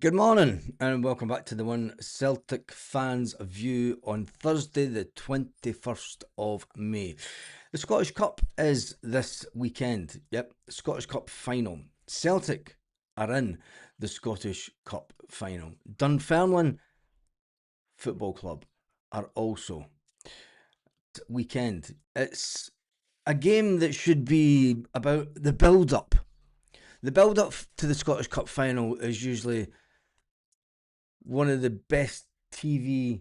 Good morning and welcome back to the One Celtic Fans View on Thursday, the 21st of May. The Scottish Cup is this weekend. Yep, Scottish Cup final. Celtic are in the Scottish Cup final. Dunfermline Football Club are also. Weekend. It's a game that should be about the build-up. The build-up to the Scottish Cup final is usually one of the best TV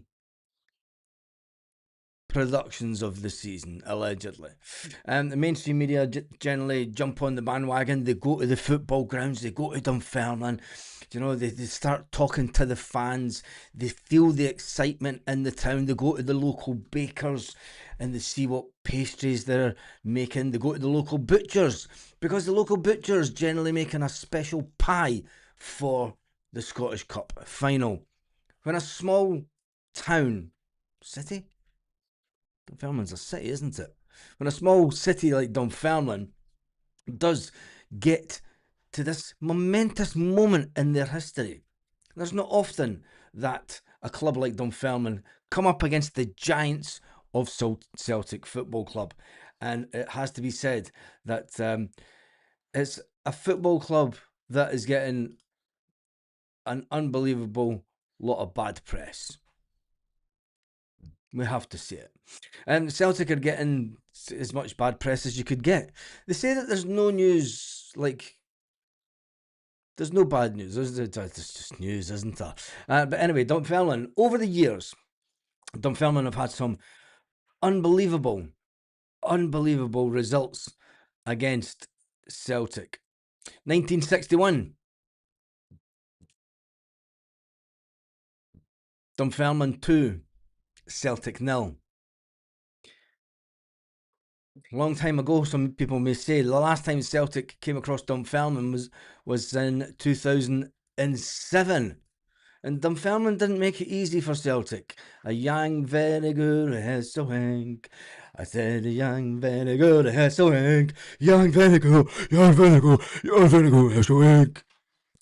productions of the season, allegedly. The mainstream media generally jump on the bandwagon. They go to the football grounds, they go to Dunfermline. You know, they start talking to the fans. They feel the excitement in the town. They go to the local bakers and they see what pastries they're making. They go to the local butchers because the local butchers generally making a special pie for the Scottish Cup final. When a small town, city? Dunfermline's a city, isn't it? When a small city like Dunfermline does get to this momentous moment in their history, there's not often that a club like Dunfermline come up against the giants of Celtic Football Club. And it has to be said that it's a football club that is getting an unbelievable lot of bad press. We have to see it. And Celtic are getting as much bad press as you could get. They say that there's no news, like, there's no bad news. There's just news, isn't there? But anyway, Dunfermline, over the years, Dunfermline have had some unbelievable results against Celtic. 1961, Dunfermline 2, Celtic 0. A long time ago, some people may say, the last time Celtic came across Dunfermline was in 2007. And Dunfermline didn't make it easy for Celtic. A young, very good Hesselink. I said a young, very good Hesselink. Young, very good, young, very good, young, very good Hesselink.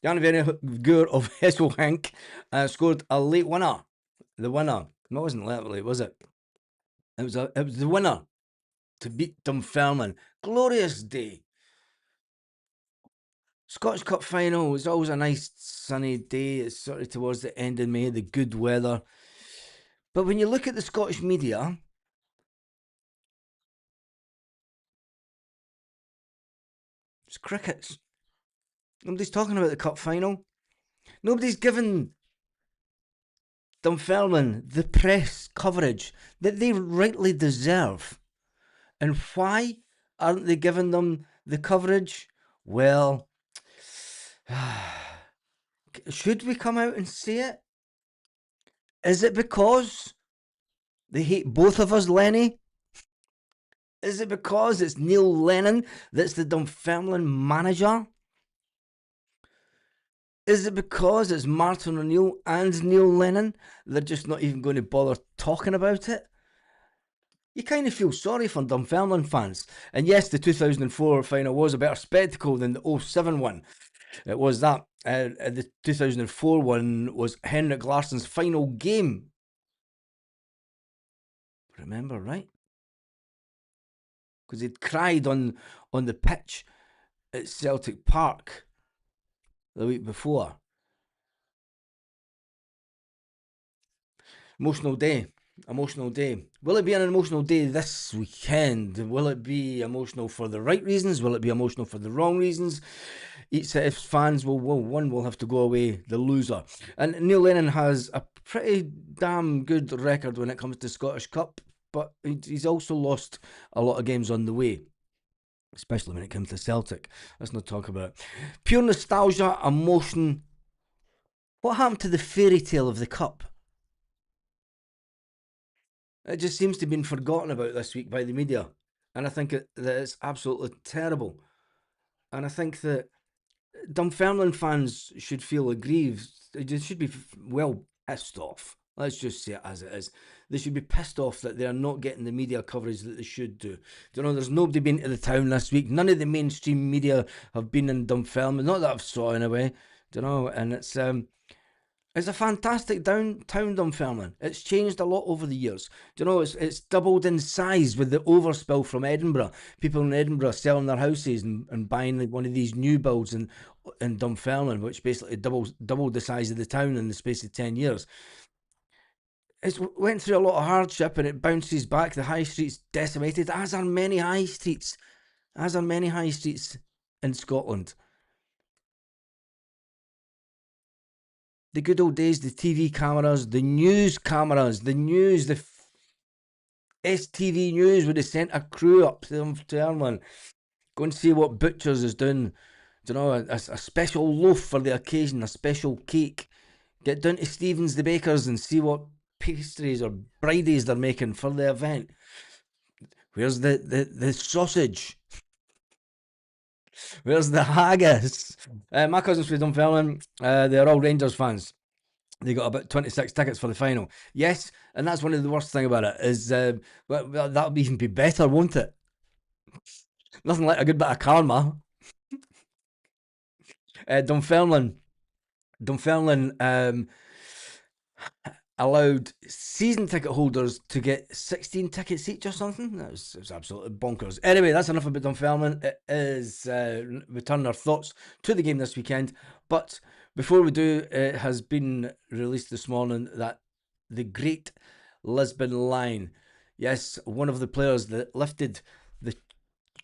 Young, very good of Hesselink scored a late winner. The winner. It wasn't late, was it? It was the winner to beat Dunfermline. Glorious day. Scottish Cup final was always a nice sunny day. It's sort of towards the end of May, the good weather. But when you look at the Scottish media, it's crickets. Nobody's talking about the cup final. Nobody's given Dunfermline the press coverage that they rightly deserve. And why aren't they giving them the coverage? Well, should we come out and say it? Is it because they hate both of us, Lenny? Is it because it's Neil Lennon that's the Dunfermline manager? Is it because it's Martin O'Neill and Neil Lennon? They're just not even going to bother talking about it? You kind of feel sorry for Dunfermline fans. And yes, the 2004 final was a better spectacle than the 07 one. It was that. The 2004 one was Henrik Larsson's final game. Remember, right? Because he'd cried on the pitch at Celtic Park the week before. Emotional day. Will it be an emotional day this weekend? Will it be emotional for the right reasons? Will it be emotional for the wrong reasons? Each set of fans one will have to go away the loser. And Neil Lennon has a pretty damn good record when it comes to Scottish Cup, but he's also lost a lot of games on the way, especially when it comes to Celtic. Let's not talk about it. Pure nostalgia, emotion. What happened to the fairy tale of the cup? It just seems to have been forgotten about this week by the media. And I think that it's absolutely terrible. And I think that Dunfermline fans should feel aggrieved. They should be well pissed off. Let's just say it as it is. They should be pissed off that they're not getting the media coverage that they should do. You know, there's nobody been to the town this week. None of the mainstream media have been in Dunfermline. Not that I've saw anyway. And it's a fantastic downtown Dunfermline. It's changed a lot over the years. It's doubled in size with the overspill from Edinburgh. People in Edinburgh selling their houses and buying like one of these new builds in Dunfermline, which basically doubled the size of the town in the space of 10 years. It went through a lot of hardship and it bounces back. The high streets decimated, as are many high streets in Scotland. The good old days, the TV cameras, the news cameras, the news, the STV News would have sent a crew up to Dunfermline. Go and see what Butchers is doing. A special loaf for the occasion, a special cake. Get down to Stephen's the Bakers and see what pastries or bridies they're making for the event. Where's the sausage? Where's the haggis? My cousins from Dunfermline, they're all Rangers fans. They got about 26 tickets for the final. Yes, and that's one of the worst thing about it is that'll even be better, won't it? Nothing like a good bit of karma. Dunfermline allowed season ticket holders to get 16 tickets each or something. It was absolutely bonkers. Anyway, that's enough about Dunfermline. It is we turn our thoughts to the game this weekend. But before we do, it has been released this morning that the Great Lisbon Line, yes, one of the players that lifted the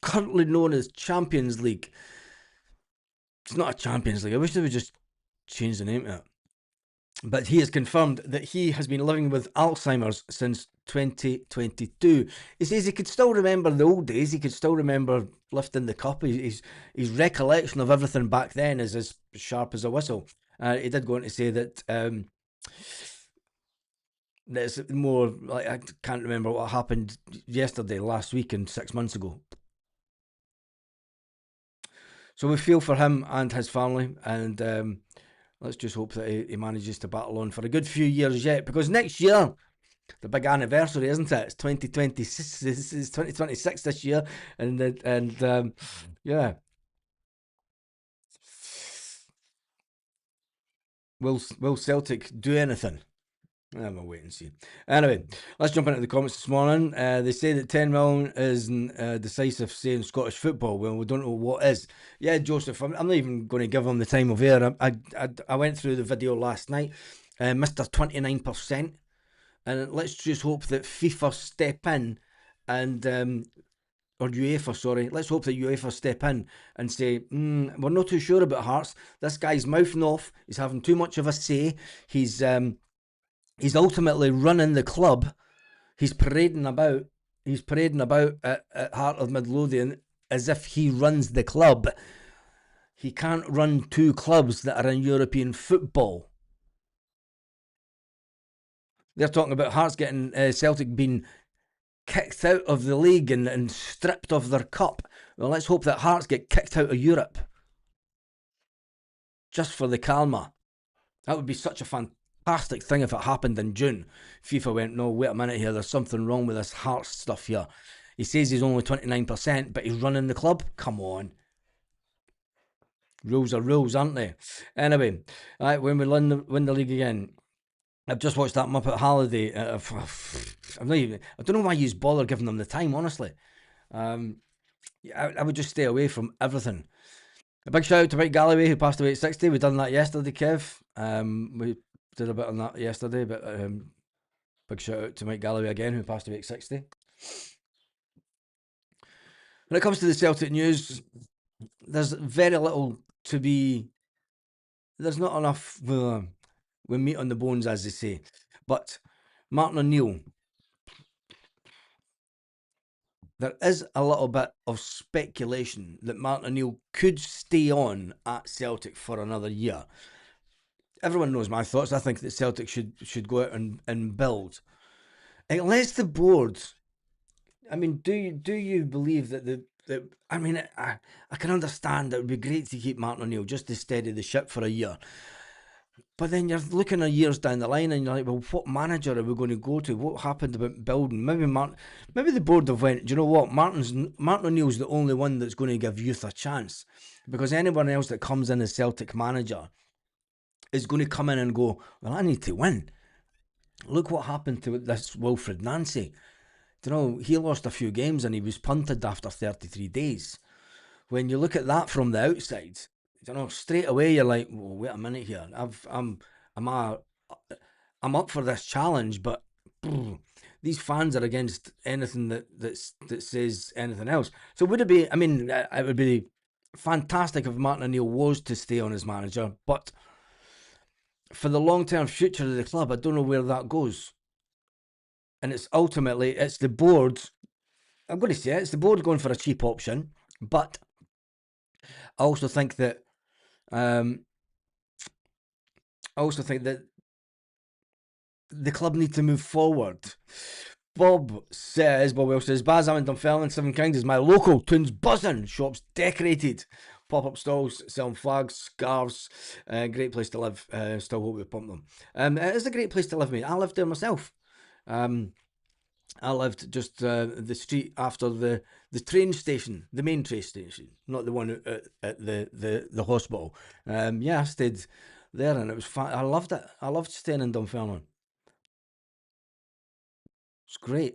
currently known as Champions League. It's not a Champions League. I wish they would just change the name to it. But he has confirmed that he has been living with Alzheimer's since 2022. He says he could still remember the old days. He could still remember lifting the cup. His recollection of everything back then is as sharp as a whistle. He did go on to say that it's more like I can't remember what happened yesterday, last week, and 6 months ago. So we feel for him and his family, and let's just hope that he manages to battle on for a good few years yet, because next year, the big anniversary, isn't it? It's 2026. This is 2026 this year, and yeah. Will Celtic do anything? I'm gonna wait and see. Anyway, let's jump into the comments this morning. They say that 10 million isn't decisive, say, in Scottish football. Well, we don't know what is. Yeah, Joseph, I'm not even going to give him the time of air. I went through the video last night. Mr. 29%. And let's just hope that FIFA step in and or UEFA, sorry. Let's hope that UEFA step in and say, we're not too sure about Hearts. This guy's mouthing off. He's having too much of a say. He's ultimately running the club. He's parading about. He's parading about at Heart of Midlothian as if he runs the club. He can't run two clubs that are in European football. They're talking about Hearts getting Celtic being kicked out of the league and stripped of their cup. Well, let's hope that Hearts get kicked out of Europe. Just for the karma. That would be such a fantastic thing if it happened in June. FIFA went, no, wait a minute here, there's something wrong with this Hearts stuff here. He says he's only 29%, but he's running the club? Come on. Rules are rules, aren't they? Anyway, when we win the league again, I've just watched that Muppet Holiday. I don't know why you bother giving them the time, honestly. I would just stay away from everything. A big shout out to Mike Galloway, who passed away at 60. We done that yesterday, Kev. We did a bit on that yesterday, but big shout out to Mike Galloway again, who passed away at 60. When it comes to the Celtic news, there's very little to be. There's not enough with meat on the bones, as they say. But Martin O'Neill, there is a little bit of speculation that Martin O'Neill could stay on at Celtic for another year. Everyone knows my thoughts. I think that Celtic should go out and build. Unless the board, I mean, do you believe that I mean, I can understand that it would be great to keep Martin O'Neill just to steady the ship for a year. But then you're looking at years down the line and you're like, well, what manager are we going to go to? What happened about building? Maybe the board have went, do you know what? Martin O'Neill's the only one that's going to give youth a chance. Because anyone else that comes in as Celtic manager is going to come in and go, well, I need to win. Look what happened to this Wilfred Nancy. You know, he lost a few games and he was punted after 33 days. When you look at that from the outside, you know, straight away you're like, well, wait a minute here. I'm a, I'm up for this challenge, but these fans are against anything that says anything else. So would it be? I mean, it would be fantastic if Martin O'Neill was to stay on as manager, but for the long term future of the club, I don't know where that goes. And it's ultimately it's the board. I'm going to say it's the board going for a cheap option, but I also think that um, I also think that the club need to move forward. Bob Welsh says, Baz, I'm in Dunfermline, Seven Kings is my local. Tunes buzzing, shops decorated, pop-up stalls selling flags, scarves, great place to live. Still hope we pump them. It is a great place to live, mate. I lived there myself. I lived just the street after the train station, the main train station, not the one at the hospital. Yeah, I stayed there and it was fun. I loved it. I loved staying in Dunfermline. It's great.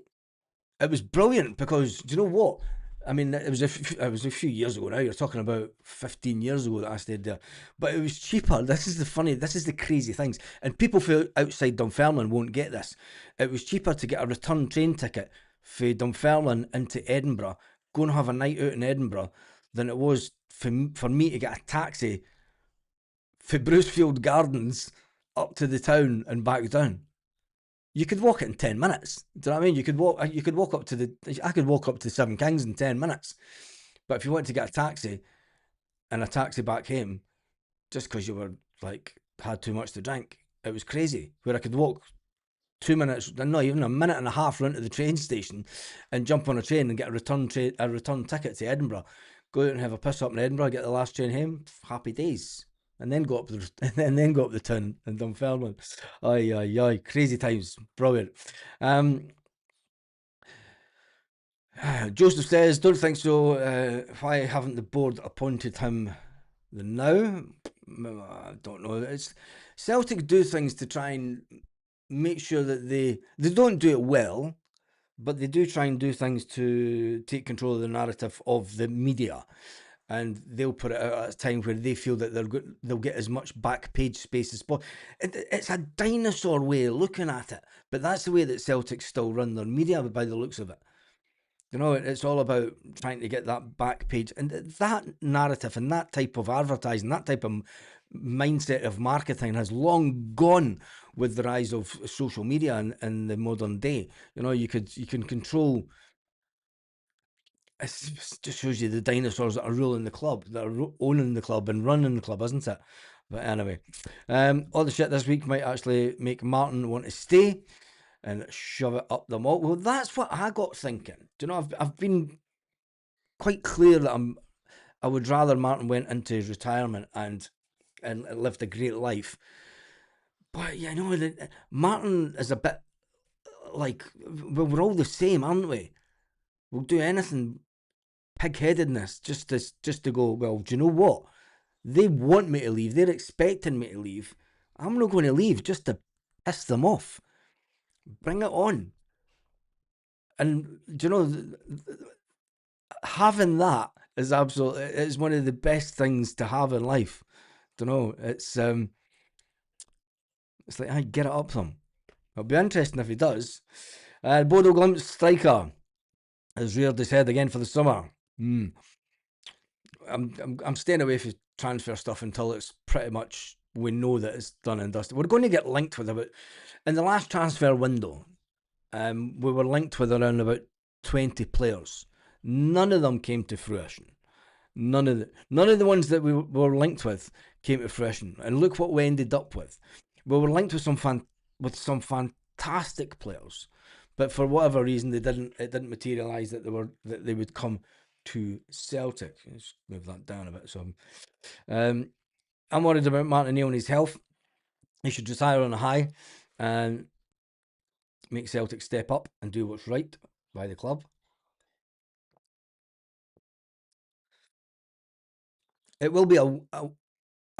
It was brilliant because do you know what? I mean, it was a few years ago now. You're talking about 15 years ago that I stayed there, but it was cheaper. This is the crazy things, and people feel outside Dunfermline won't get this. It was cheaper to get a return train ticket for Dunfermline into Edinburgh, go and have a night out in Edinburgh, than it was for me to get a taxi for Brucefield Gardens up to the town and back down. You could walk it in 10 minutes. Do you know what I mean? You could walk up to I could walk up to Seven Kings in 10 minutes. But if you wanted to get a taxi and a taxi back home, just because you were like had too much to drink, it was crazy. Where I could walk 2 minutes, not even a minute and a half, run to the train station and jump on a train and get a return ticket to Edinburgh. Go out and have a piss up in Edinburgh, get the last train home, happy days. And then go up the and then go up the town in Dunfermline. Aye, aye, aye, crazy times, brilliant. Joseph says, don't think so. Why haven't the board appointed him now? I don't know. It's Celtic do things to try and make sure that they don't do it well, but they do try and do things to take control of the narrative of the media, and they'll put it out at a time where they feel that they'll get as much back page space as possible. It's a dinosaur way of looking at it, but that's the way that Celtic still run their media by the looks of it. You know, it's all about trying to get that back page and that narrative and that type of advertising, that type of mindset of marketing has long gone with the rise of social media in the modern day. You know, you can control. It just shows you the dinosaurs that are ruling the club, that are owning the club and running the club, isn't it? But anyway, all the shit this week might actually make Martin want to stay and shove it up the mall. Well, that's what I got thinking. Do you know, I've been quite clear that I would rather Martin went into his retirement and lived a great life. But you know, Martin is a bit like, well, we're all the same, aren't we? We'll do anything, pig-headedness, just to go. Well, do you know what? They want me to leave. They're expecting me to leave. I'm not going to leave just to piss them off. Bring it on. And do you know, having that is one of the best things to have in life. Don't know. It's like I get it up them. It'll be interesting if he does. Bodo Glimt striker has reared his head again for the summer. I'm staying away from transfer stuff until it's pretty much we know that it's done and dusted. We're going to get linked with about in the last transfer window. We were linked with around about 20 players. None of them came to fruition. None of the ones that we were linked with came to fruition. And look what we ended up with. We were linked with some fantastic players, but for whatever reason it didn't materialise that they would come to Celtic. Let's move that down a bit. So I'm worried about Martin O'Neill and his health. He should retire on a high and make Celtic step up and do what's right by the club. It will be a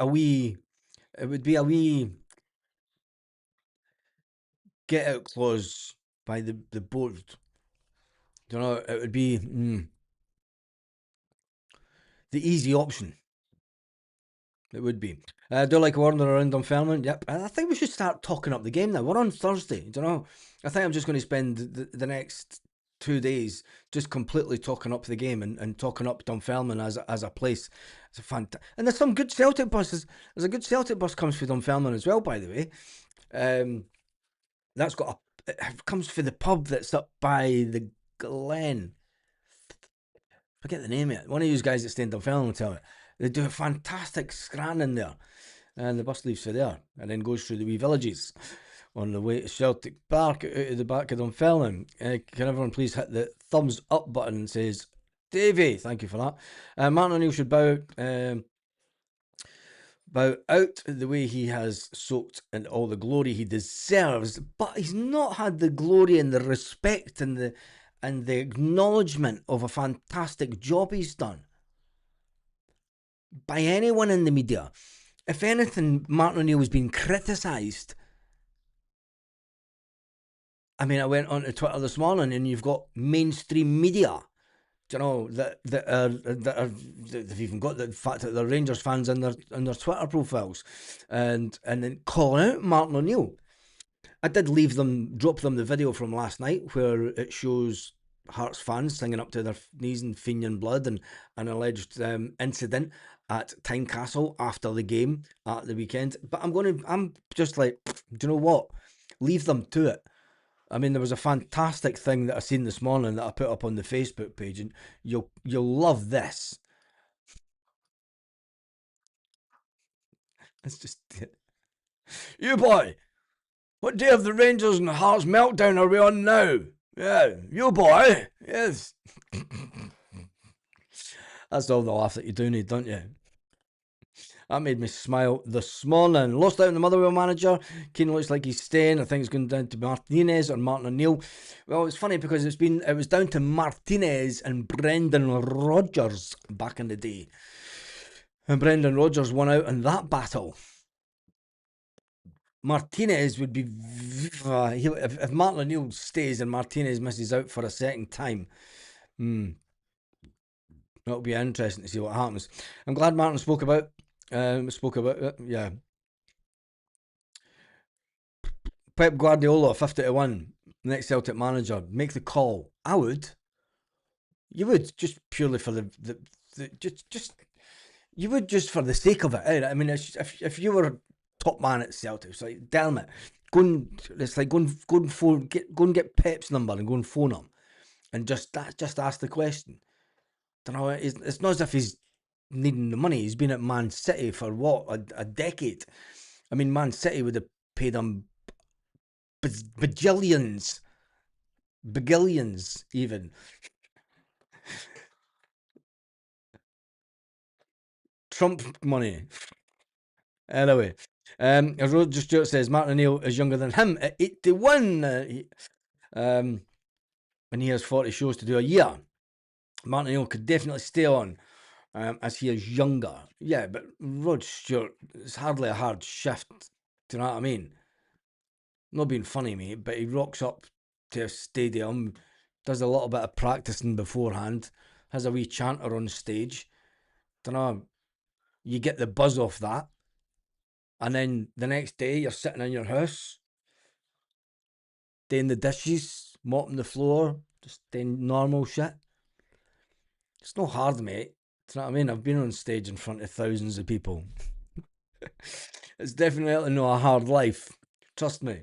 wee It would be a wee get out clause by the board. You know, it would be the easy option. It would be. I do like wandering around Dunfermline. Yep. I think we should start talking up the game now. We're on Thursday. Do you know? I think I'm just going to spend the next 2 days just completely talking up the game and talking up Dunfermline as a place. It's a and there's some good Celtic buses. There's a good Celtic bus comes for Dunfermline as well, by the way. That's got it comes for the pub that's up by the Glen. Forget the name of it. One of you guys that stay in Dunfermline will tell me. They do a fantastic scran in there. And the bus leaves for there and then goes through the wee villages on the way to Celtic Park out of the back of Dunfermline. Can everyone please hit the thumbs up button and says, Davey, thank you for that. Martin O'Neill should bow out the way he has soaked in all the glory he deserves, but he's not had the glory and the respect and the acknowledgement of a fantastic job he's done by anyone in the media. If anything, Martin O'Neill has been criticised. I mean, I went onto Twitter this morning and you've got mainstream media, you know, that they've even got the fact that they're Rangers fans in their Twitter profiles, and then calling out Martin O'Neill. I did drop them the video from last night where it shows Hearts fans singing up to their knees in Fenian blood and an alleged incident at Tynecastle after the game at the weekend. But I'm just like, do you know what? Leave them to it. I mean, there was a fantastic thing that I seen this morning that I put up on the Facebook page, and you'll love this. It's just you boy. What day of the Rangers and Hearts meltdown are we on now? Yeah, you boy. Yes. That's all the laugh that you do need, don't you? That made me smile this morning. Lost out on the Motherwell manager. Keane looks like he's staying. I think it's going down to Martinez or Martin O'Neill. Well, it's funny because it was down to Martinez and Brendan Rodgers back in the day. And Brendan Rodgers won out in that battle. Martinez would be if Martin O'Neill stays and Martinez misses out for a second time. It'll be interesting to see what happens. I'm glad Martin spoke about it. Yeah. Pep Guardiola, 50-1, next Celtic manager. Make the call. I would. You would, just purely for the just you would, just for the sake of it. I mean, if you were top man at Celtic, it's like, damn it, go and get Pep's number and go and phone him and just ask the question. Don't know. It's not as if he's needing the money. He's been at Man City for what, a decade. I mean, Man City would have paid him bagillions even. Trump money. Anyway, as Roger Stewart says, Martin O'Neill is younger than him at 81. And he has 40 shows to do a year. Martin O'Neill could definitely stay on as he is younger. Yeah, but Rod Stewart is hardly a hard shift. Do you know what I mean? Not being funny, mate, but he rocks up to a stadium, does a little bit of practicing beforehand, has a wee chanter on stage. Don't know, you get the buzz off that, and then the next day you're sitting in your house, doing the dishes, mopping the floor, just doing normal shit. It's not hard, mate. Do you know what I mean? I've been on stage in front of thousands of people. It's definitely not a hard life. Trust me.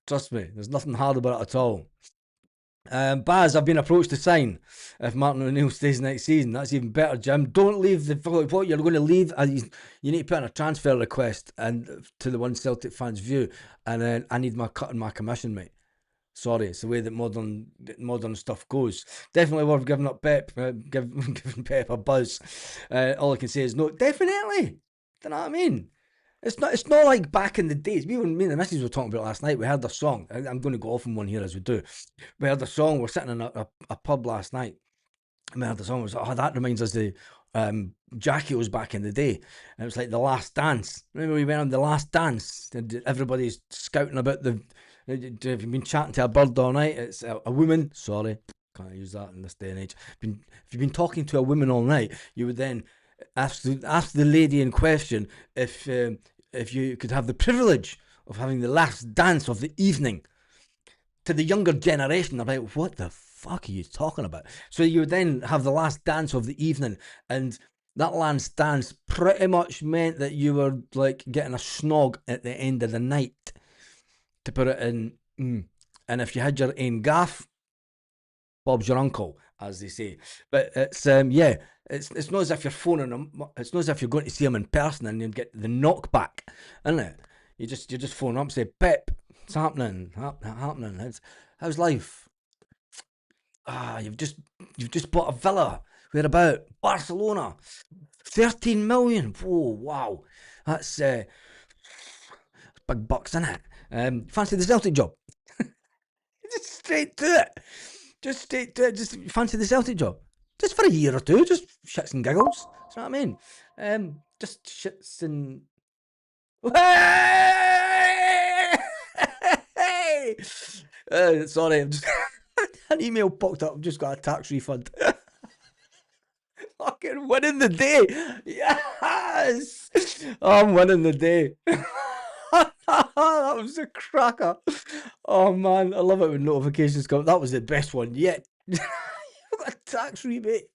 There's nothing hard about it at all. Baz, I've been approached to sign if Martin O'Neill stays next season. That's even better, Jim. Don't leave what you're going to leave. You need to put in a transfer request and to the One Celtic fans view, and then I need my cut and my commission, mate. Sorry, it's the way that modern stuff goes. Definitely worth giving up Pep, giving Pep a buzz. All I can say is no, definitely. Do you know what I mean? It's not like back in the days. Me and the missus were talking about it last night. We heard the song. I'm going to go off on one here as we do. We heard the song. We're sitting in a pub last night. And we heard the song. We was like, oh, that reminds us of Jackie was back in the day, and it was like The Last Dance. Remember we went on The Last Dance, and everybody's scouting about the. Have you been chatting to a bird all night? It's a woman. Sorry, can't use that in this day and age. If you've been talking to a woman all night, you would then ask the lady in question if you could have the privilege of having the last dance of the evening. To the younger generation, they're like, what the fuck are you talking about? So you would then have the last dance of the evening, and that last dance pretty much meant that you were like getting a snog at the end of the night, to put it in. And if you had your own gaff, Bob's your uncle, as they say. But it's it's not as if you're phoning them. It's not as if you're going to see them in person and you get the knockback, isn't it? You just phone up and say, Pep, it's happening. How's life? You've just bought a villa. Where about? Barcelona. 13 million. Whoa, wow. That's big bucks, isn't it? Fancy the Celtic job? Just straight to it. Just fancy the Celtic job. Just for a year or two. Just shits and giggles. You know what I mean? Just shits and... Sorry, I'm just... an email popped up. I've just got a tax refund. Fucking winning the day. Yes. I'm winning the day. That was a cracker. Oh man, I love it when notifications come. That was the best one yet. You got a tax rebate.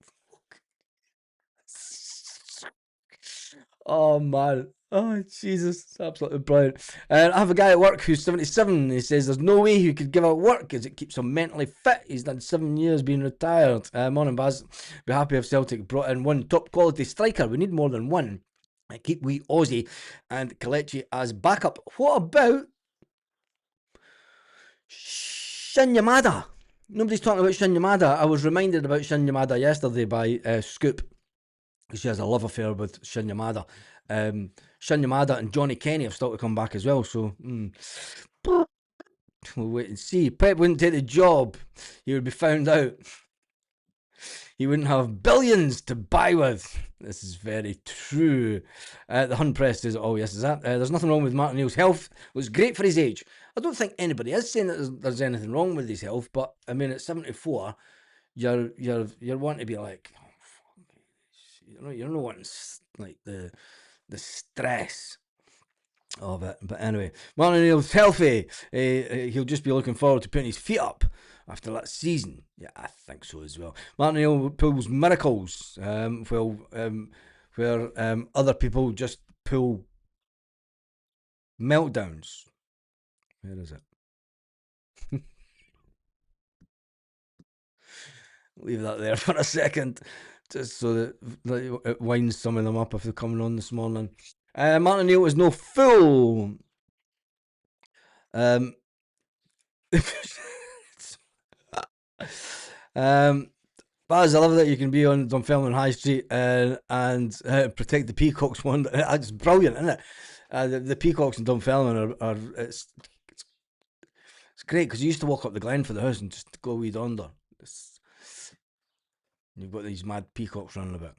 Oh man. Oh Jesus, it's absolutely brilliant. I have a guy at work who's 77. He says there's no way he could give up work as it keeps him mentally fit. He's done 7 years being retired. Morning, Baz. Be happy if Celtic brought in one top quality striker. We need more than one. Keep wee Aussie and Kelechi as backup. What about Shin Yamada? Nobody's talking about Shin Yamada. I was reminded about Shin Yamada yesterday by Scoop. She has a love affair with Shin Yamada. Shin Yamada and Johnny Kenny have still to come back as well. So we'll wait and see. Pep wouldn't take the job. He would be found out. He wouldn't have billions to buy with. This is very true. The Hun Press says, oh yes, is that? There's nothing wrong with Martin O'Neill's health. It was great for his age. I don't think anybody is saying that there's anything wrong with his health, but I mean, at 74, you're wanting to be like, oh, you're not wanting like the stress of it. But anyway, Martin O'Neill's healthy. He'll just be looking forward to putting his feet up after that season. Yeah, I think so as well. Martin O'Neill pulls miracles, where other people just pull meltdowns. Where is it? Leave that there for a second, just so that it winds some of them up if they're coming on this morning. Martin O'Neill is no fool. Baz, I love that you can be on Dunfermline High Street and protect the peacocks. One, it's brilliant, isn't it? The peacocks in Dunfermline are it's great because you used to walk up the glen for the house and just go weed under. You've got these mad peacocks running about.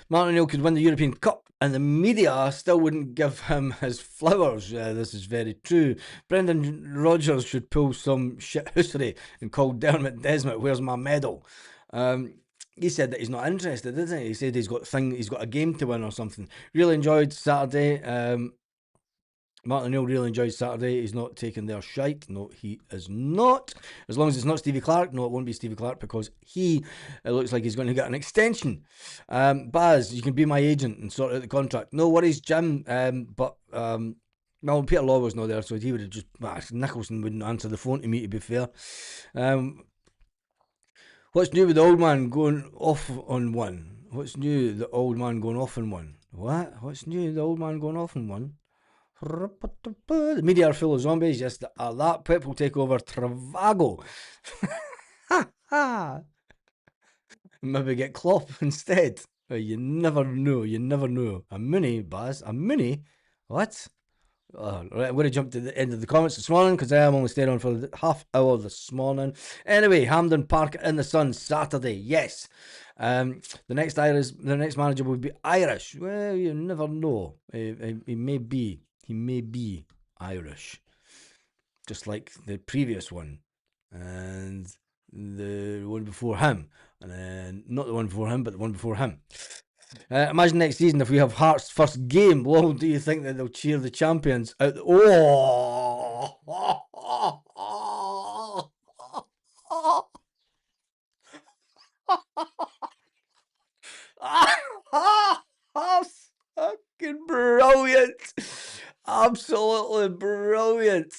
Martin O'Neill could win the European Cup and the media still wouldn't give him his flowers. This is very true. Brendan Rodgers should pull some shithoosery and call Dermot Desmond, where's my medal? He said that he's not interested, isn't he? He said he's got a game to win or something. Really enjoyed Saturday. Martin O'Neill really enjoyed Saturday. He's not taking their shite. No, he is not. As long as it's not Stevie Clark. No, it won't be Stevie Clark because it looks like he's going to get an extension. Baz, you can be my agent and sort out the contract. No worries, Jim. Well, Peter Law was not there, so he would have just... Nicholson wouldn't answer the phone to me, to be fair. What's new with the old man going off on one? What's new, the old man going off on one? What? What's new, the old man going off on one? The media are full of zombies. Yes, that Pep will take over Travago. Maybe get Klopp instead. You never know. You never know. A mini, Baz. A mini? What? Right, I'm going to jump to the end of the comments this morning because I am only staying on for the half hour this morning. Anyway, Hampden Park in the sun, Saturday. Yes. The next manager will be Irish. Well, you never know. He may be. He may be Irish, just like the previous one, and the one before him, and then not the one before him, but the one before him. Imagine next season if we have Hearts' first game. Well, do you think that they'll cheer the champions out? Fucking brilliant! Absolutely brilliant!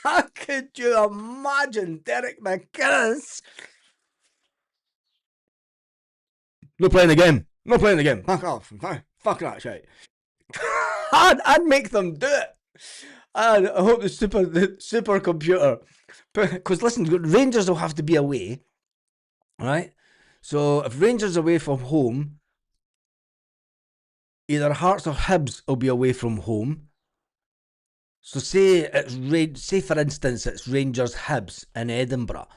How could you imagine Derek McInnes? No playing the game. No playing the game. Fuck off. Fuck that shit. I'd make them do it. And I hope the supercomputer. Because listen, Rangers will have to be away. Right? So if Rangers are away from home, either Hearts or Hibs will be away from home. So say for instance it's Rangers Hibs in Edinburgh.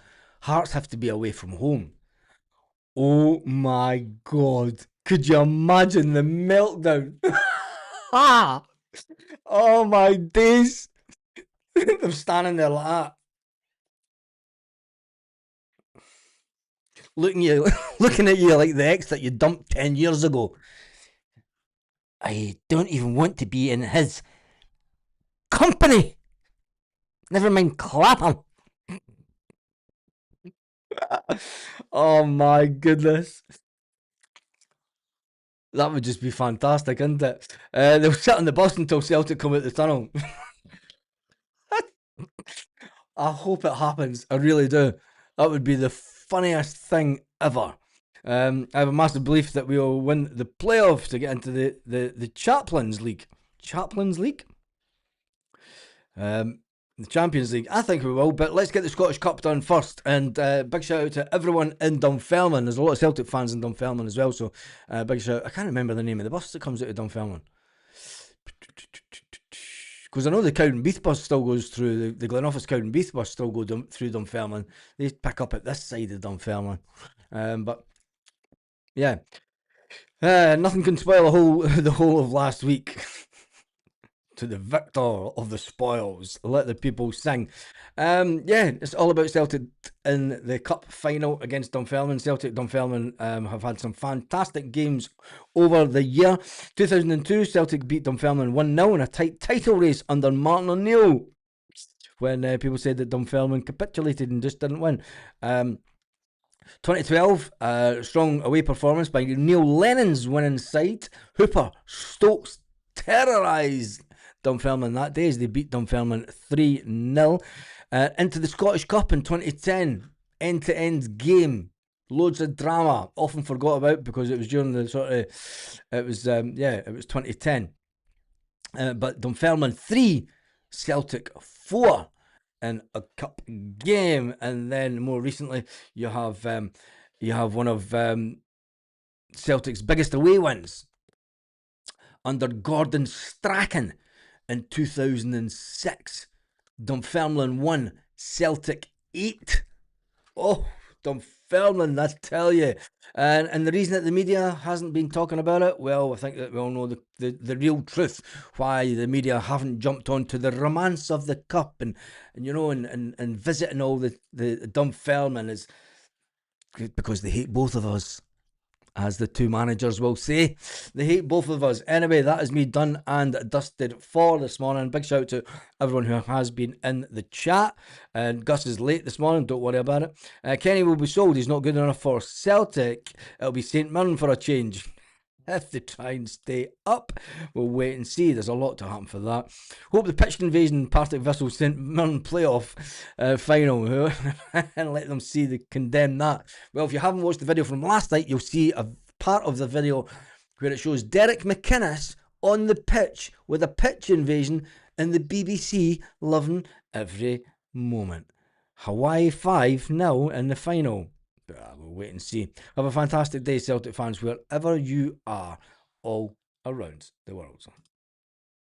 Hearts have to be away from home. Oh my god. Could you imagine the meltdown? Oh my days. Them standing there like that. Looking at you like the ex that you dumped 10 years ago. I don't even want to be in his company. Never mind Clapham. Oh my goodness. That would just be fantastic, isn't it? They'll sit on the bus until Celtic come out the tunnel. I hope it happens. I really do. That would be the funniest thing ever. I have a massive belief that we will win the playoffs to get into the Chaplains League. Chaplains League? The Champions League. I think we will, but let's get the Scottish Cup done first. And big shout out to everyone in Dunfermline. There's a lot of Celtic fans in Dunfermline as well, so big shout. I can't remember the name of the bus that comes out of Dunfermline. Because I know the Cowdenbeath bus still goes through, the Glenoffice Cowdenbeath bus still goes through Dunfermline. They pick up at this side of Dunfermline. But yeah, nothing can spoil the whole of last week. To the victor of the spoils, let the people sing. Yeah, it's all about Celtic in the cup final against Dunfermline. Celtic Dunfermline have had some fantastic games over the year. 2002, Celtic beat Dunfermline 1-0 in a tight title race under Martin O'Neill, when people said that Dunfermline capitulated and just didn't win. 2012, strong away performance by Neil Lennon's winning side. Hooper Stokes terrorised Dunfermline that day as they beat Dunfermline 3-0. Into the Scottish Cup in 2010, end-to-end game, loads of drama, often forgot about because it was during the sort of, it was 2010. But Dunfermline 3, Celtic 4 in a cup game. And then more recently, you have one of Celtic's biggest away wins under Gordon Strachan in 2006. Dunfermline 1, Celtic 8. Oh, Dunfermline, I tell you. And the reason that the media hasn't been talking about it, well, I think that we all know the real truth, why the media haven't jumped onto the romance of the cup and visiting all the Dunfermline is because they hate both of us. As the two managers will say, they hate both of us. Anyway, that is me done and dusted for this morning. Big shout out to everyone who has been in the chat. And Gus is late this morning, don't worry about it. Kenny will be sold. He's not good enough for Celtic. It'll be St Mirren for a change. If they try and stay up, we'll wait and see. There's a lot to happen for that. Hope the pitched invasion Partick Thistle St Mirren playoff final and let them see they condemn that. Well, if you haven't watched the video from last night, you'll see a part of the video where it shows Derek McInnes on the pitch with a pitch invasion and the BBC loving every moment. Hawaii 5-0 in the final. We'll wait and see. Have a fantastic day, Celtic fans, wherever you are all around the world.